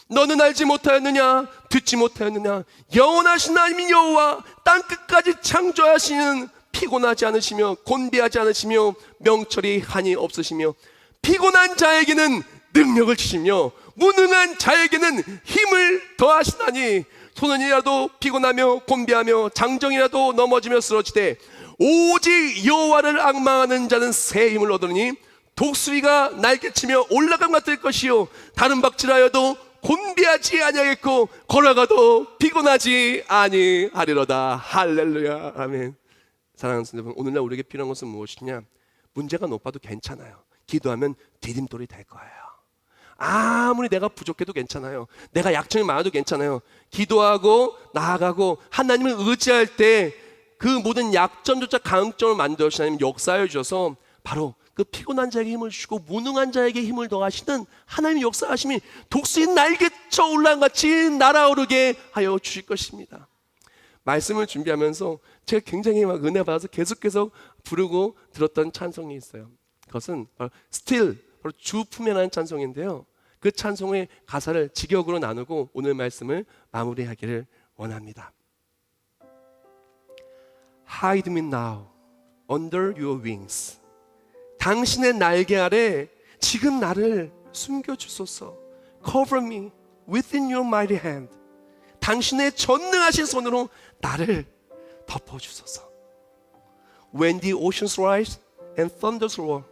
너는 알지 못하였느냐, 듣지 못하였느냐, 영원하신 하나님 여호와 땅끝까지 창조하시는 피곤하지 않으시며 곤비하지 않으시며 명철이 한이 없으시며 피곤한 자에게는 능력을 주시며 무능한 자에게는 힘을 더하시나니 소년이라도 피곤하며 곤비하며 장정이라도 넘어지며 쓰러지되 오직 여호와를 앙망하는 자는 새 힘을 얻으니 독수리가 날개치며 올라감 같을 것이요 다른 박질하여도 곤비하지 아니하겠고 걸어가도 피곤하지 아니하리로다. 할렐루야, 아멘. 사랑하는 여러분, 오늘날 우리에게 필요한 것은 무엇이냐? 문제가 높아도 괜찮아요. 기도하면 디딤돌이 될 거예요. 아무리 내가 부족해도 괜찮아요. 내가 약점이 많아도 괜찮아요. 기도하고 나아가고 하나님을 의지할 때 그 모든 약점조차 강점을 만들어 주신 하나님 역사해 주셔서 바로 그 피곤한 자에게 힘을 주시고 무능한 자에게 힘을 더하시는 하나님의 역사하심이 독수리 날개쳐 올라간 같이 날아오르게 하여 주실 것입니다. 말씀을 준비하면서 제가 굉장히 막 은혜 받아서 계속해서 부르고 들었던 찬송이 있어요. 그것은 바로 Still, 바로 주품이라는 찬송인데요. 그 찬송의 가사를 직역으로 나누고 오늘 말씀을 마무리하기를 원합니다. Hide me now under your wings. 당신의 날개 아래 지금 나를 숨겨주소서. Cover me within your mighty hand. 당신의 전능하신 손으로 나를 덮어주소서. When the oceans rise and thunders roar.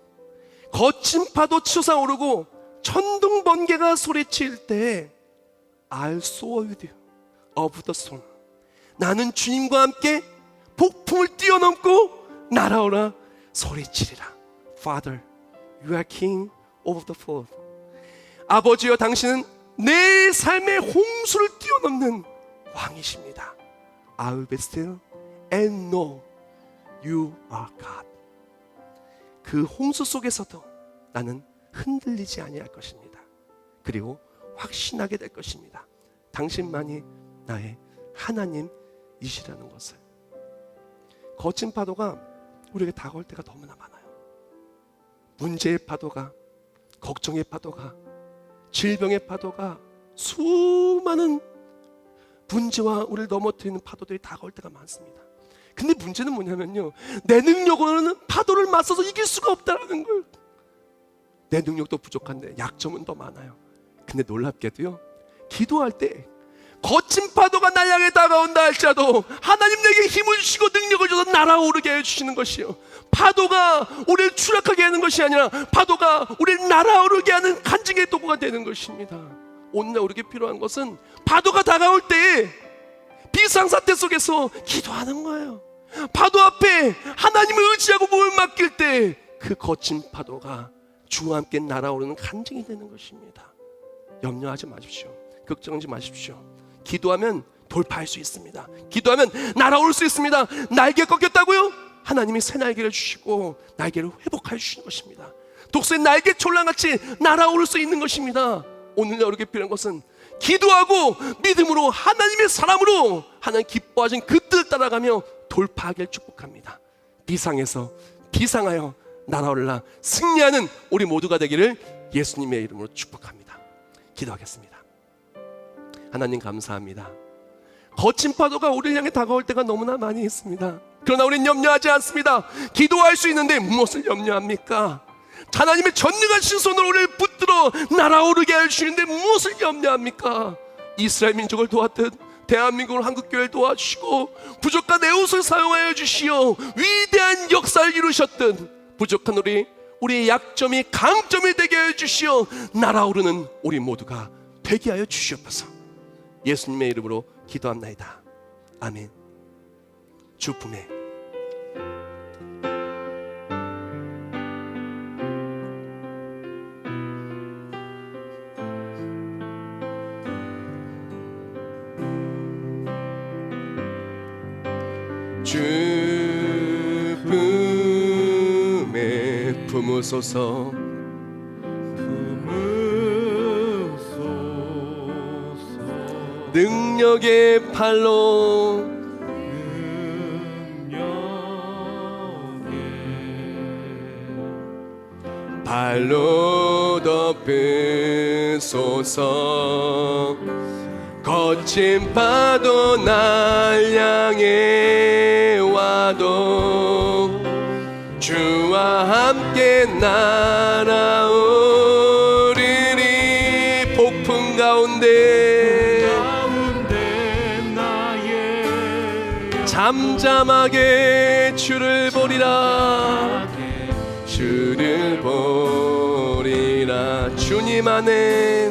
거친 파도 치솟아오르고 천둥 번개가 소리칠 때 I'll soar with you of the storm. 나는 주님과 함께 폭풍을 뛰어넘고 날아오라 소리치리라. Father, you are king of the flood. 아버지여, 당신은 내 삶의 홍수를 뛰어넘는 왕이십니다. I will be still and know you are God. 그 홍수 속에서도 나는 흔들리지 아니할 것입니다. 그리고 확신하게 될 것입니다. 당신만이 나의 하나님이시라는 것을. 거친 파도가 우리에게 다가올 때가 너무나 많아요. 문제의 파도가, 걱정의 파도가, 질병의 파도가, 수많은 문제와 우리를 넘어뜨리는 파도들이 다가올 때가 많습니다. 근데 문제는 뭐냐면요, 내 능력으로는 파도를 맞서서 이길 수가 없다는 거예요. 내 능력도 부족한데 약점은 더 많아요. 근데 놀랍게도요, 기도할 때 거친 파도가 날 향해 다가온다 할지라도 하나님 내게 힘을 주시고 능력을 줘서 날아오르게 해주시는 것이요, 파도가 우리를 추락하게 하는 것이 아니라 파도가 우리를 날아오르게 하는 간증의 도구가 되는 것입니다. 오늘날 우리에게 필요한 것은 파도가 다가올 때 비상사태 속에서 기도하는 거예요. 파도 앞에 하나님을 의지하고 몸을 맡길 때 그 거친 파도가 주와 함께 날아오르는 간증이 되는 것입니다. 염려하지 마십시오. 걱정하지 마십시오. 기도하면 돌파할 수 있습니다. 기도하면 날아올 수 있습니다. 날개 꺾였다고요? 하나님이 새 날개를 주시고 날개를 회복해 주시는 것입니다. 독수의 날개 촐랑같이 날아오를 수 있는 것입니다. 오늘 여러분에게 필요한 것은 기도하고 믿음으로 하나님의 사람으로 하나님 기뻐하신 그 뜻을 따라가며 돌파하기를 축복합니다. 비상에서 비상하여 날아올라 승리하는 우리 모두가 되기를 예수님의 이름으로 축복합니다. 기도하겠습니다. 하나님 감사합니다. 거친 파도가 우리를 향해 다가올 때가 너무나 많이 있습니다. 그러나 우리는 염려하지 않습니다. 기도할 수 있는데 무엇을 염려합니까? 하나님의 전능하신 손으로 우리를 붙들어 날아오르게 해주시는데 무엇을 염려합니까? 이스라엘 민족을 도왔듯 대한민국을 한국교회를 도와주시고 부족한 내 옷을 사용하여 주시어 위대한 역사를 이루셨던 부족한 우리의 약점이 강점이 되게 해주시어 날아오르는 우리 모두가 되게 하여 주시옵소서. 예수님의 이름으로 기도합나이다. 아멘. 주품에 주품에 품으소서. 능력의 팔로 발로 덮으소서. 거친 파도 날 향해 와도 주와 함께 날아오르리. 폭풍 가운데 잠잠하게 주를 보리라. 주를 보리라. 주님 안에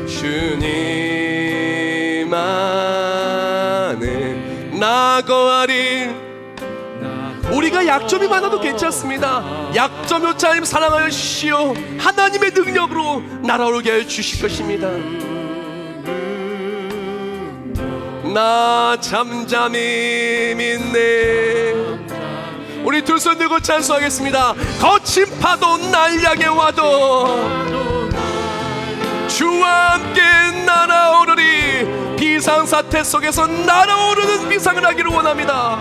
주님 안에 나 거하리. 우리가 약점이 많아도 괜찮습니다. 약점 없이 하나님 사랑하여 주시오. 하나님의 능력으로 날아오르게 해 주실 것입니다. 나 잠잠히 믿네. 우리 두 손 들고 찬송하겠습니다. 거친 파도 날 향해 와도 주와 함께 날아오르리. 비상사태 속에서 날아오르는 비상을 하기를 원합니다.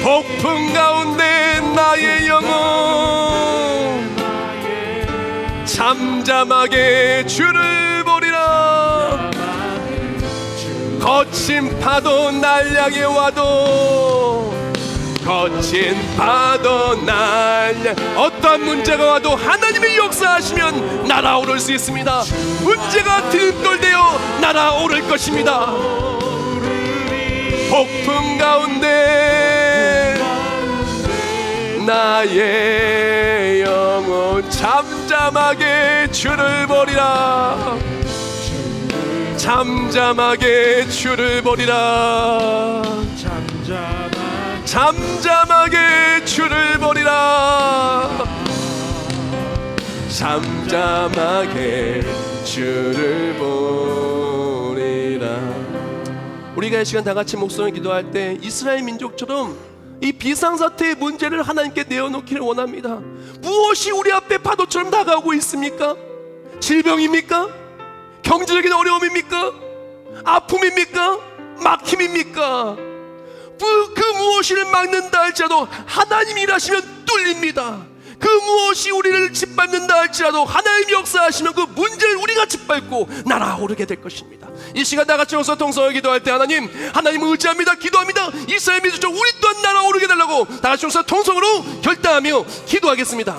폭풍 가운데 나의 영혼 잠잠하게 주를 보리라. 거친 파도 날 향해 와도 거친 파도 날 어떠한 문제가 와도 하나님의 역사하시면 날아오를 수 있습니다. 문제가 들떨대어 날아오를 것입니다. 폭풍 가운데 나의 영혼 잠잠하게 주를 버리라. 잠잠하게 주를 버리라. 잠잠하게 주를 버리라. 잠잠하게 주를 버리라. 우리가 이 시간 다 같이 목소리 기도할 때 이스라엘 민족처럼 이 비상사태의 문제를 하나님께 내어놓기를 원합니다. 무엇이 우리 앞에 파도처럼 다가오고 있습니까? 질병입니까? 경제적인 어려움입니까? 아픔입니까? 막힘입니까? 그 무엇을 막는다 할지라도 하나님이 일하시면 뚫립니다. 그 무엇이 우리를 짓밟는다 할지라도 하나님이 역사하시면 그 문제를 우리가 짓밟고 날아오르게 될 것입니다. 이 시간 다 같이 여기서 통성을 기도할 때 하나님 의지합니다. 기도합니다. 이스라엘 민족처럼 우리 또한 날아오르게 달라고 다 같이 여기서 통성으로 결단하며 기도하겠습니다.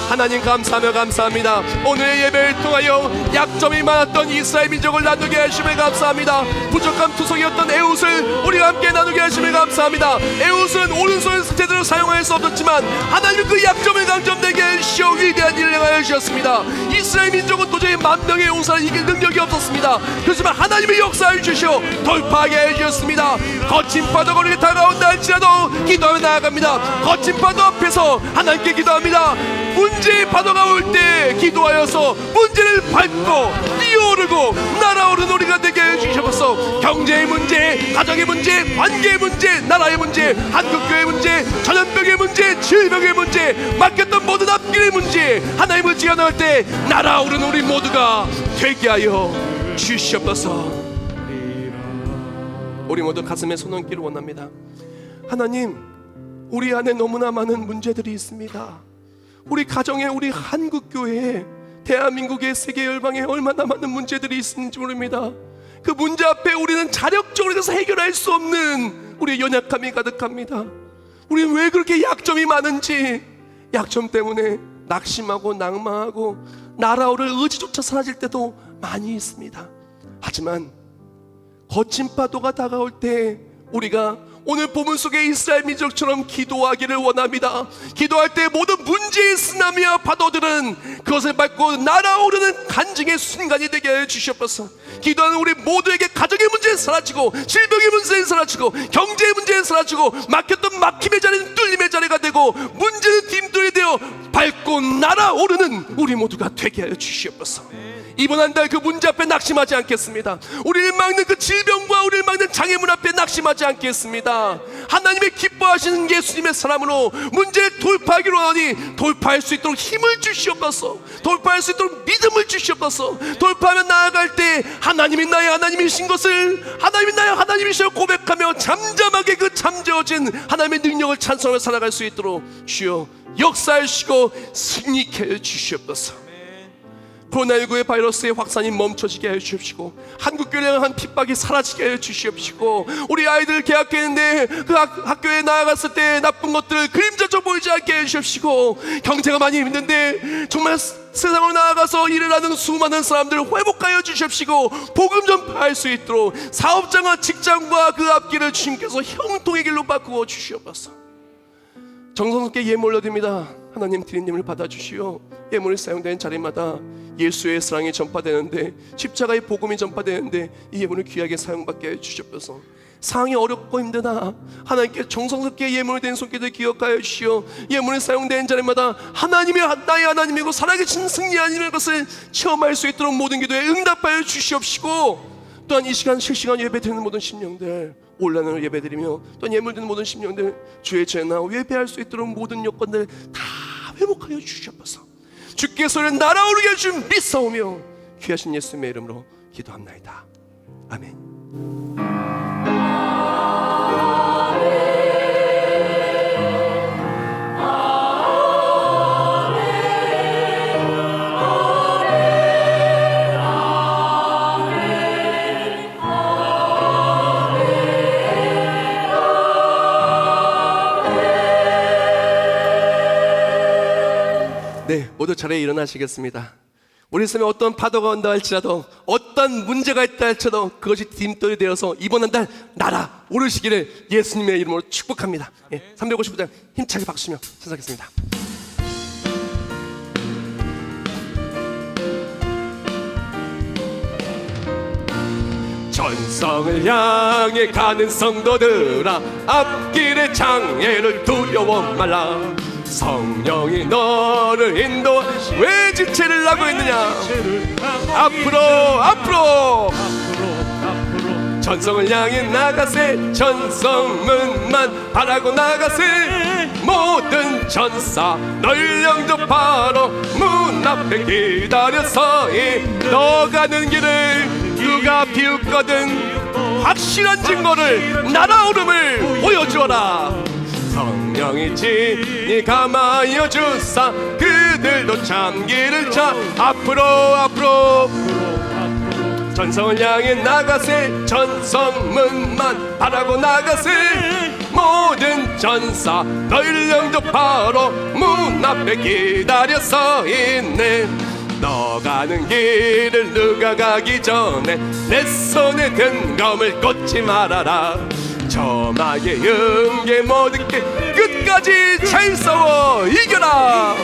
하나님 감사하며 감사합니다. 오늘의 예배를 통하여 약점이 많았던 이스라엘 민족을 나누게 하심을 감사합니다. 부족한 투성이었던 에훗을 우리가 함께 나누게 하심을 감사합니다. 에훗은 오른손을 제대로 사용할 수 없었지만 하나님 그 약점을 강점되게 하시어 위대한 일을 행하여 주셨습니다. 이스라엘 민족은 도저히 만 명의 용사를 이길 능력이 없었습니다. 그렇지만 하나님의 역사를 주시어 돌파하게 해주셨습니다. 거친 파도가 우리에게 다가온다 할지라도 기도하며 나아갑니다. 거친 파도 앞에서 하나님께 기도합니다. 문제의 파도가 올 때 기도하여서 문제를 밟고 뛰어오르고 날아오르는 우리가 되게 해주셔서 경제의 문제, 가정의 문제, 관계의 문제, 나라의 문제, 한국교회의 문제, 전염병의 문제, 질병의 문제, 맡겼던 모든 앞길의 문제 하나님을 지어나갈 때 날아오르는 우리 모두가 되게 하여 주시옵소서. 우리 모두 가슴에 손 얹기를 원합니다. 하나님, 우리 안에 너무나 많은 문제들이 있습니다. 우리 가정에, 우리 한국교회에, 대한민국의 세계 열방에 얼마나 많은 문제들이 있는지 모릅니다. 그 문제 앞에 우리는 자력적으로 해서 해결할 수 없는 우리의 연약함이 가득합니다. 우리는 왜 그렇게 약점이 많은지, 약점 때문에 낙심하고 낭망하고 날아오를 의지조차 사라질 때도 많이 있습니다. 하지만 거친 파도가 다가올 때 우리가 오늘 본문 속의 이스라엘 민족처럼 기도하기를 원합니다. 기도할 때 모든 문제의 쓰나미와 파도들은 그것을 밟고 날아오르는 간증의 순간이 되게 해 주시옵소서. 기도하는 우리 모두에게 가정의 문제는 사라지고, 질병의 문제는 사라지고, 경제의 문제는 사라지고, 막혔던 막힘의 자리는 뚫림의 자리가 되고, 문제는 딤돌이 되어 밟고 날아오르는 우리 모두가 되게 하여 주시옵소서. 이번 한 달 그 문제 앞에 낙심하지 않겠습니다. 우리를 막는 그 질병과 우리를 막는 장애물 앞에 낙심하지 않겠습니다. 하나님의 기뻐하시는 예수님의 사람으로 문제를 돌파하기로 하니 돌파할 수 있도록 힘을 주시옵소서. 돌파할 수 있도록 믿음을 주시옵소서. 돌파하며 나아갈 때 하나님이 나의 하나님이신 것을, 하나님이 나의 하나님이시여 고백하며 잠잠하게 그 잠재워진 하나님의 능력을 찬송하며 살아갈 수 있도록 주여 역사하시고 승리케 해 주시옵소서. 코로나19의 바이러스의 확산이 멈춰지게 해 주십시고, 한국교회를 향한 핍박이 사라지게 해 주십시고, 우리 아이들 개학했는데 그 학교에 나아갔을 때 나쁜 것들 그림자처럼 보이지 않게 해 주십시고, 경제가 많이 힘든데 정말 세상으로 나아가서 일을 하는 수많은 사람들을 회복하여 주십시고, 복음 전파할 수 있도록 사업장과 직장과 그 앞길을 주님께서 형통의 길로 바꾸어 주시옵소서. 정성스럽게 예물 올려드립니다. 하나님 드리님을 받아주시오. 예물이 사용되는 자리마다 예수의 사랑이 전파되는데, 십자가의 복음이 전파되는데 이 예물을 귀하게 사용받게 해주시옵소서. 상황이 어렵고 힘드나 하나님께 정성스럽게 예물이 된 손길을 기억하여 주시오. 예물이 사용되는 자리마다 하나님이 나의 하나님이고 살아계신 승리 하나님의 것을 체험할 수 있도록 모든 기도에 응답하여 주시옵시고, 또한 이 시간 실시간 예배드리는 모든 심령들, 온라인으로 예배드리며 또한 예물 드리는 모든 심령들 주의 전나 예배할 수 있도록 모든 여건들 다 회복하여 주시옵소서. 주께서 날아오르게 해주신 믿사오며 귀하신 예수님의 이름으로 기도합나이다. 아멘. 네, 모두 자리에 일어나시겠습니다. 우리 삶에 어떤 파도가 온다 할지라도, 어떤 문제가 있다 할지라도 그것이 디딤돌이 되어서 이번 한 달 날아 오르시기를 예수님의 이름으로 축복합니다. 359장 힘차게 박수며 시작하겠습니다. 전성을 향해 가는 성도들아, 앞길의 장애를 두려워 말라. 성령이 너를 인도하. 왜 지체를 하고 있느냐? 앞으로 전성을 향해 나가세. 전성문만 바라고 나가세. 모든 전사 널 영접하러 문 앞에 기다려 서이. 너 가는 길을 누가 비웃거든 확실한 증거를, 날아오름을 보여주어라. 성령이 진히 감하여 주사 그들도 참기를 차. 앞으로 전성을 향해 나가세. 전성문만 바라고 나가세. 모든 전사 널 영접하러 문 앞에 기다려 서 있네. 너 가는 길을 누가 가기 전에 내 손에 든 검을 꽂지 말아라. 저마의 응계 모든 게 끝까지 잘 싸워 이겨라.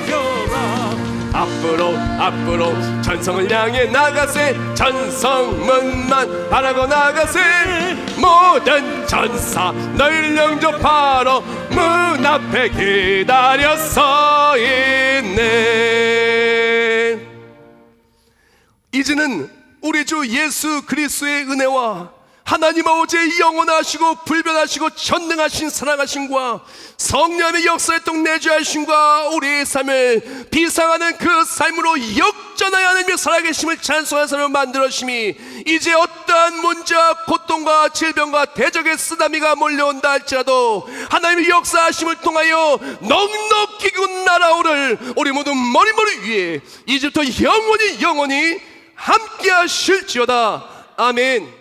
앞으로 전성을 향해 나가세. 전성문만 바라고 나가세. 모든 전사 널 영접하러 문 앞에 기다려 서 있네. 이제는 우리 주 예수 그리스도의 은혜와 하나님 아버지의 영원하시고 불변하시고 전능하신 사랑하심과 성령의 역사활동 내주하심과 우리의 삶을 비상하는 그 삶으로 역전하여 하나님의 살아계심을 찬송하는 사람을 만들어주심이, 이제 어떠한 문제와 고통과 질병과 대적의 쓰나미가 몰려온다 할지라도 하나님의 역사하심을 통하여 넉넉히 날아오를 우리 모두 머리 위에 이제부터 영원히 함께 하실지어다. 아멘.